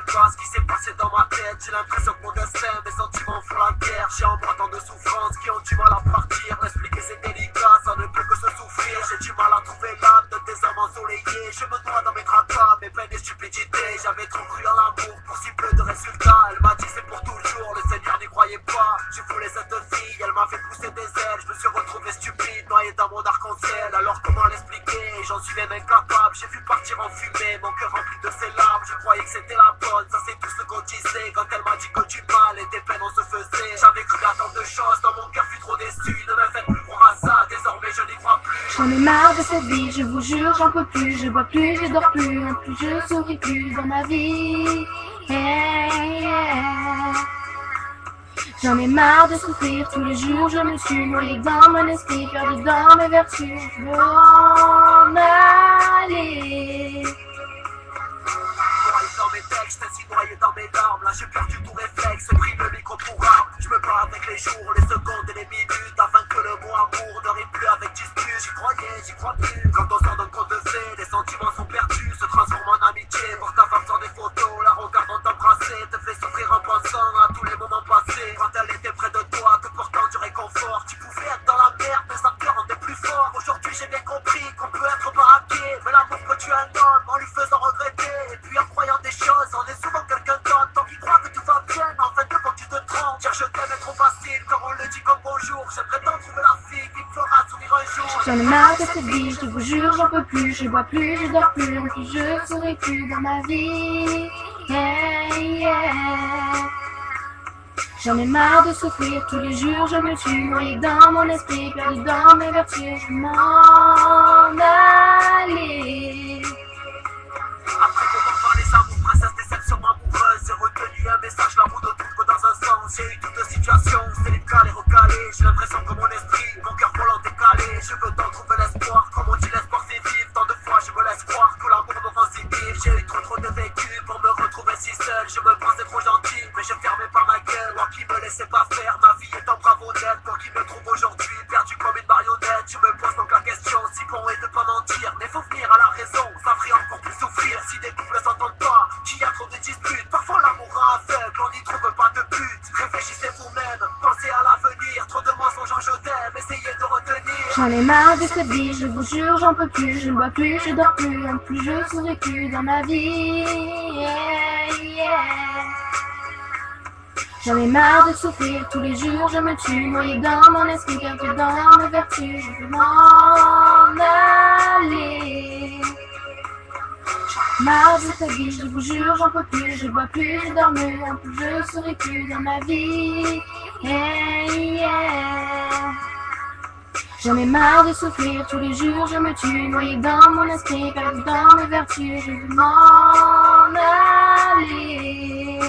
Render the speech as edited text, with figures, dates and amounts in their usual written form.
pas ce qui s'est passé dans ma tête. J'ai l'impression que mon destin, mes sentiments font la guerre. J'ai en moi tant de souffrances qui ont du mal à partir. L'expliquer c'est délicat, ça ne peut que se souffrir. J'ai du mal à trouver l'âme de tes âmes ensoleillées. Je me noie dans mes tracas, mes peines et stupidités. J'avais trop cru en l'amour pour si peu de résultats. Elle m'a dit c'est pour toujours, le Seigneur n'y croyait pas. Je voulais cette fille, elle m'a fait pousser des ailes. Je me suis retrouvé stupide, noyé dans mon arc-en-ciel. Alors comment l'expliquer, j'en suis même incapable. J'ai vu partir en fumée, mon cœur rempli de ses larmes. Je croyais que c'était la bonne, ça c'est tout ce qu'on disait. Quand elle m'a dit que du mal et des peines on se faisait. J'avais cru à tant de choses, dans mon cœur fut trop déçu. Ne me faites plus croire à ça, désormais je n'y crois plus. J'en ai marre de cette vie, je vous jure, j'en peux plus. Je bois plus, je dors plus, non plus je souris plus dans ma vie. Hey, yeah. J'en ai marre de souffrir tous les jours, je me suis noyée dans mon esprit, perdu dans mes vertus. Je veux en aller. Noyé dans mes textes, ainsi noyé dans mes larmes. Là j'ai perdu tout réflexe, j'ai pris le micro pour arme. Je me bats avec les jours, les secondes et les minutes, afin que le mot amour ne rime plus avec dispute. J'y croyais, j'y crois plus. Quand on s'en donne compte de fait, les sentiments sont perdus, se transforment en amitié. Pour ta femme sans des photos, la regardant t'embrasser, te fait souffrir en pensant à tous les moments passés. Quand elle était près de toi, te portant du réconfort, tu pouvais être dans la merde, mais ça te rendait plus fort. Aujourd'hui j'ai bien compris qu'on peut être baraqué, mais l'amour peut tuer un homme en lui faisant regretter. Et puis en croyant des choses, on est souvent quelqu'un d'autre. Tant qu'il croit que tout va bien, mais en fait de quand tu te trompes. Dire je t'aime est trop facile, quand on le dit comme bonjour. J'aimerais tant trouver la fille qui me fera sourire un jour. J'en ai marre de cette vie, je vous jure, j'en peux plus. Je bois plus, je dors plus, non plus je souris plus dans ma vie. Yeah, yeah. J'en ai marre de souffrir tous les jours, je me suis noyée dans mon esprit, perdu dans mes vertus, je m'en aller. Après qu'on t'en parle les amours, princesse, déception amoureuse. J'ai retenu un message, la roue ne tourne que dans un sens. J'ai eu toutes les situations, c'est les calés recalés. J'ai l'impression que mon esprit, mon cœur volant décalé. Je veux t'en trouver l'espoir, comme on dit l'espoir c'est vivre. Tant de fois je me laisse croire que l'amour me rend si vif. J'ai eu trop de vécu pour me retrouver si seul. Je me pensais trop gentil, mais je fermais pas ma gueule. Moi qui me laissais pas faire, ma vie est en bravonnette. Pour qui me trouve aujourd'hui, perdu comme une marionnette. Je me pose donc la question, si bon est de pas mentir. Mais faut venir à la raison, ça ferait encore plus souffrir. Si des couples s'entendent pas, qu'il y a trop de disputes. Parfois l'amour rend aveugle, on n'y trouve pas de but. Réfléchissez vous-même, pensez à l'avenir. Trop de mensonges, je t'aime, essayez de retenir. J'en ai marre de cette vie, je vous jure, j'en peux plus. Je ne bois plus, je dors plus, non plus je souris plus dans ma vie. Yeah, yeah. J'en ai marre de souffrir tous les jours, je me tue, noyée dans mon esprit, perdu dans mes vertus. Je veux m'en aller. Marre de cette vie, je vous jure, j'en peux plus. Je bois plus, je dors plus, non plus je souris plus dans ma vie. Hey, yeah. J'en ai marre de souffrir tous les jours, je me tue, noyée dans mon esprit, perdu dans mes vertus. Je veux m'en aller.